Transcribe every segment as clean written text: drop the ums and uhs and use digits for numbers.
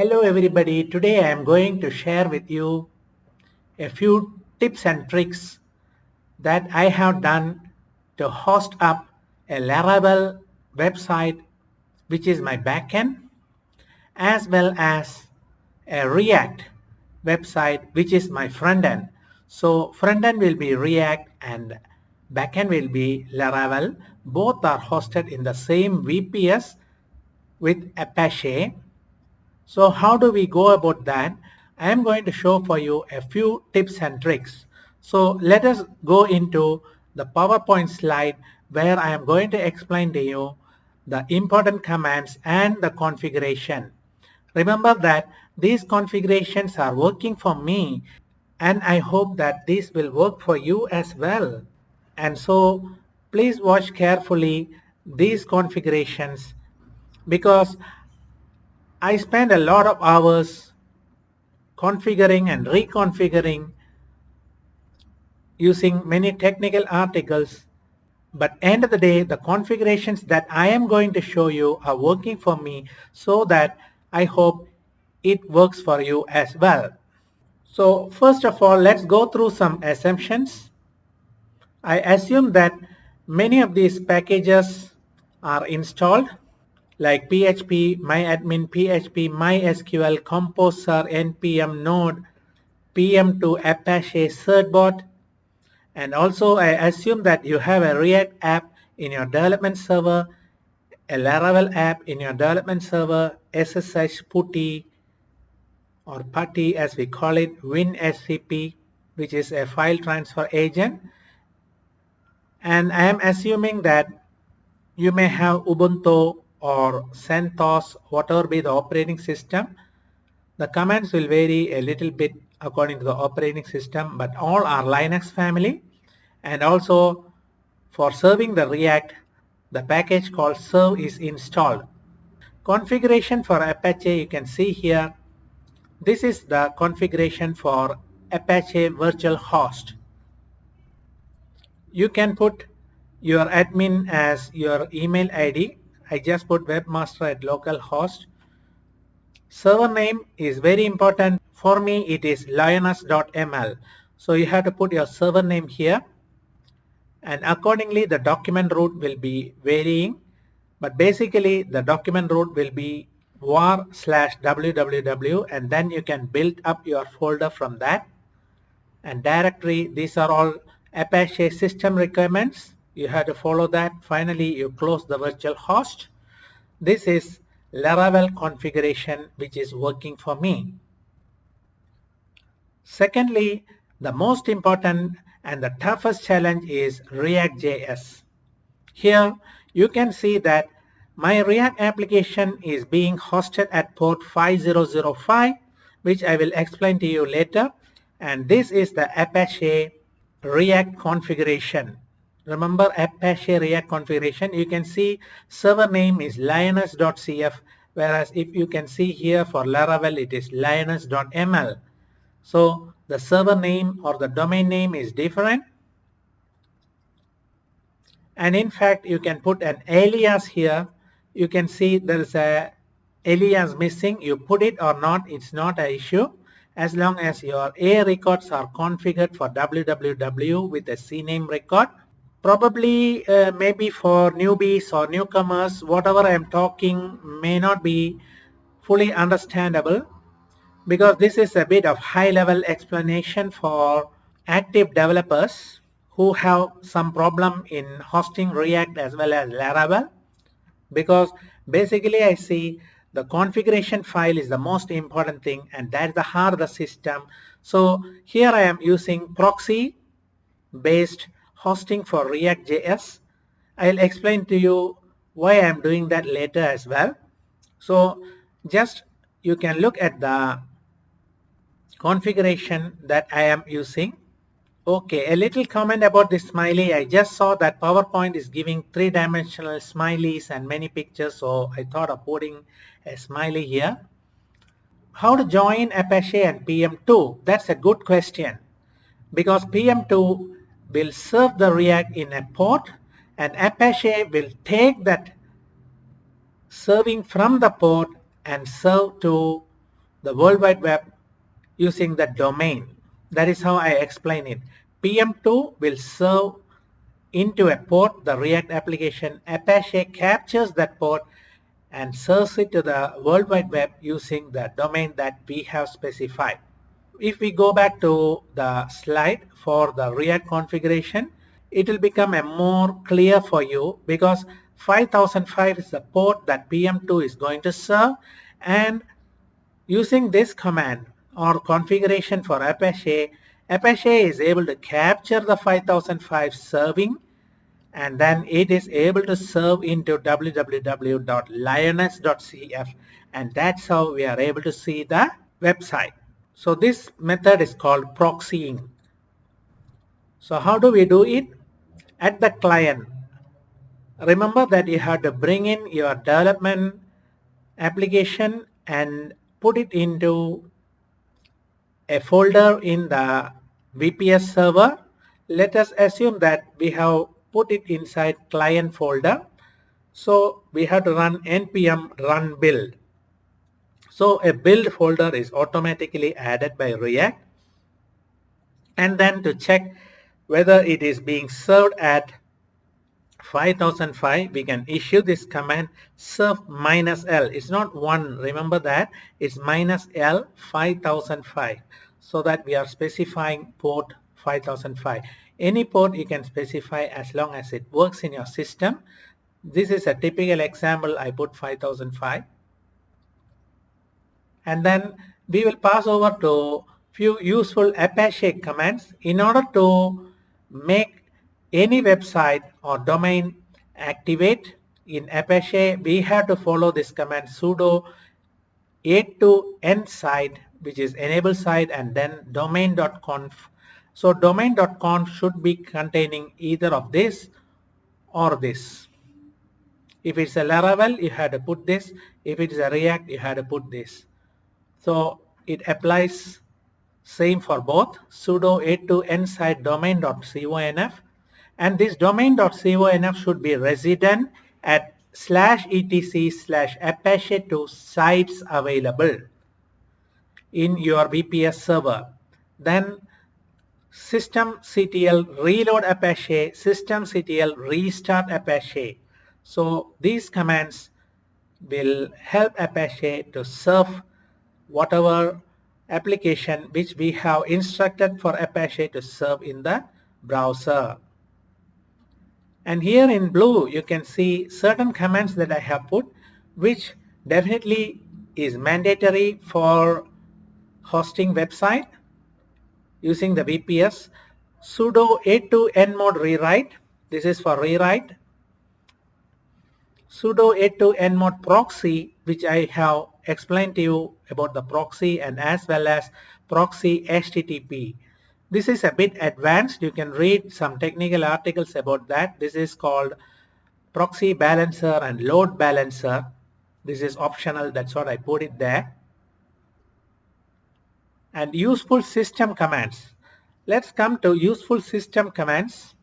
Hello everybody, today I am going to share with you a few tips and tricks that I have done to host up a Laravel website which is my backend, as well as a React website which is my front end. So front end will be React and backend will be Laravel. Both are hosted in the same VPS with Apache. So how do we go about that? I am going to show for you a few tips and tricks. So let us go into the PowerPoint slide where I am going to explain to you the important commands and the configuration. Remember that these configurations are working for me, and I hope that this will work for you as well. And so please watch carefully these configurations, because I spend a lot of hours configuring and reconfiguring using many technical articles, but end of the day the configurations that I am going to show you are working for me, so that I hope it works for you as well. So first of all, let's go through some assumptions. I assume that many of these packages are installed, like PHP, MyAdmin, PHP, MySQL, Composer, NPM, Node, PM2, Apache, Certbot, and also I assume that you have a React app in your development server, a Laravel app in your development server, SSH PuTTY or PuTTY as we call it, WinSCP, which is a file transfer agent. And I am assuming that you may have Ubuntu or CentOS, whatever be the operating system. The commands will vary a little bit according to the operating system, but all are Linux family. And also for serving the React, the package called serve is installed. Configuration for Apache, you can see here. This is the configuration for Apache virtual host. You can put your admin as your email ID. I just put webmaster at localhost. Server name is very important. For me it is lioness.ml. So you have to put your server name here, and accordingly the document root will be varying, but basically the document root will be var/www, and then you can build up your folder from that. And directory, these are all Apache system requirements. You have to follow that. Finally you close the virtual host. This is Laravel configuration which is working for me. Secondly, the most important and the toughest challenge is React.js. Here you can see that my React application is being hosted at port 5005, which I will explain to you later. And this is the Apache React configuration. Remember Apache React configuration, you can see server name is lioness.cf, whereas if you can see here for Laravel it is lioness.ml. So the server name or the domain name is different. And in fact you can put an alias here. You can see there is a alias missing. You put it or not, it's not an issue, as long as your A records are configured for www with a CNAME record. Probably maybe for newbies or newcomers, whatever I am talking may not be fully understandable, because this is a bit of high level explanation for active developers who have some problem in hosting React as well as Laravel. Because basically I see the configuration file is the most important thing, and that's the heart of the system. So here I am using proxy based hosting for React.js. I'll explain to you why I'm doing that later as well. So just you can look at the configuration that I am using. Okay, a little comment about this smiley. I just saw that PowerPoint is giving three-dimensional smileys and many pictures, so I thought of putting a smiley here. How to join Apache and PM2? That's a good question, because PM2 will serve the React in a port, and Apache will take that serving from the port and serve to the World Wide Web using the domain. That is how I explain it. PM2 will serve into a port. The React application Apache captures that port and serves it to the World Wide Web using the domain that we have specified. If we go back to the slide for the React configuration, it will become a more clear for you, because 5005 is the port that PM2 is going to serve, and using this command or configuration for Apache, Apache is able to capture the 5005 serving, and then it is able to serve into www.lioness.cf, and that's how we are able to see the website. So this method is called proxying. So how do we do it? At the client, remember that you have to bring in your development application and put it into a folder in the VPS server. Let us assume that we have put it inside client folder. So we have to run npm run build. So a build folder is automatically added by React. And then to check whether it is being served at 5005, we can issue this command serve -l. It's not 1, remember that, it's -l 5005, so that we are specifying port 5005. Any port you can specify as long as it works in your system. This is a typical example. I put 5005. And then we will pass over to few useful Apache commands. In order to make any website or domain activate in Apache, we have to follow this command sudo a2 site, which is enable site, and then domain.conf. So domain.conf should be containing either of this or this. If it's a Laravel, you have to put this. If it's a React, you have to put this. So it applies same for both. Sudo a2 site domain.conf, and this domain.conf should be resident at /etc/apache2 sites available in your VPS server. Then systemctl reload Apache, systemctl restart Apache. So these commands will help Apache to serve whatever application which we have instructed for Apache to serve in the browser. And here in blue you can see certain commands that I have put, which definitely is mandatory for hosting website using the VPS. Sudo a2 nmod rewrite, this is for rewrite. Sudo a2 nmod proxy, which I have explained to you about the proxy, and as well as proxy HTTP. This is a bit advanced. You can read some technical articles about that. This is called proxy balancer and load balancer. This is optional, that's what I put it there. And useful system commands. Let's come to useful system commands.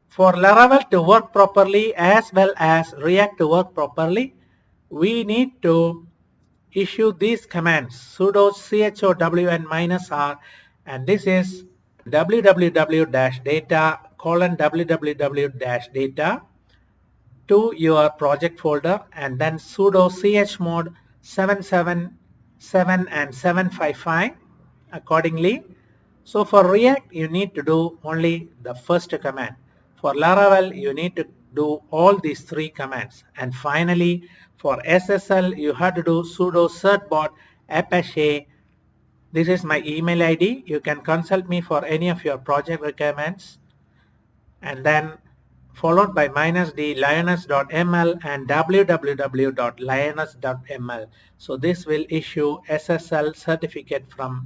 For Laravel to work properly as well as React to work properly, we need to issue these commands: sudo chown -r, and this is www-data:/www-data to your project folder, and then sudo chmod 777 and 755 accordingly. So for React you need to do only the first command. For Laravel you need to do all these three commands. And finally for SSL you have to do sudo certbot apache. This is my email ID. You can consult me for any of your project requirements. And then followed by -d lioness.ml and www.lioness.ml. So this will issue SSL certificate from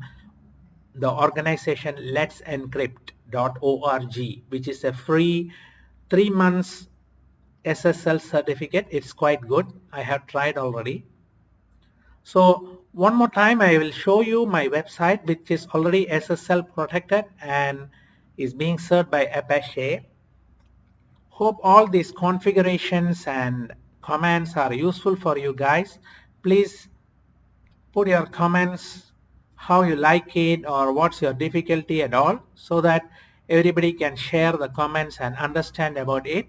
the organization Let's Encrypt.org, which is a free 3 months SSL certificate. It's quite good. I have tried already. So one more time I will show you my website, which is already SSL protected and is being served by Apache. Hope all these configurations and commands are useful for you guys. Please put your comments, how you like it or what's your difficulty and all, so that everybody can share the comments and understand about it.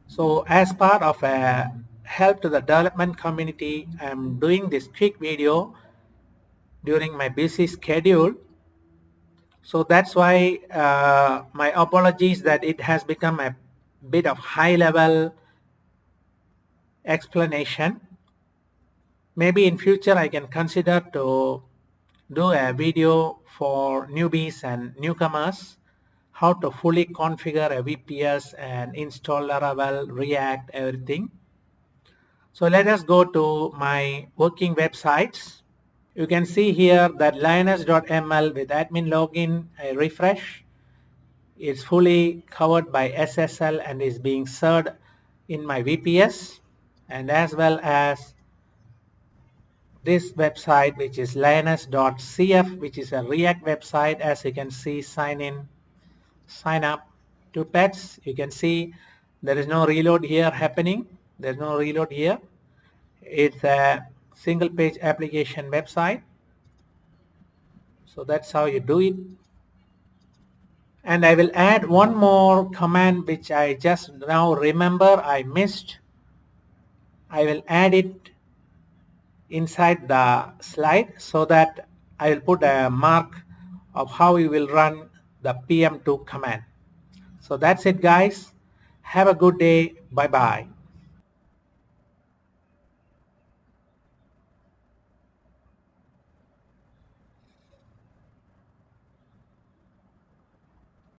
So as part of a help to the development community, I'm doing this quick video during my busy schedule. So that's why my apologies that it has become a bit of high level explanation. Maybe in future I can consider to do a video for newbies and newcomers, how to fully configure a VPS and install Laravel, React, everything. So let us go to my working websites. You can see here that lioness.ml with admin login. I refresh. It's fully covered by SSL and is being served in my VPS, and as well as this website, which is lioness.cf, which is a React website. As you can see, sign in, sign up to pets. You can see there is no reload here happening. There's no reload here. It's a single page application website. So that's how you do it. And I will add one more command which I just now remember I missed. I will add it inside the slide so that I will put a mark of how you will run the PM2 command. So that's it, guys. Have a good day. Bye bye.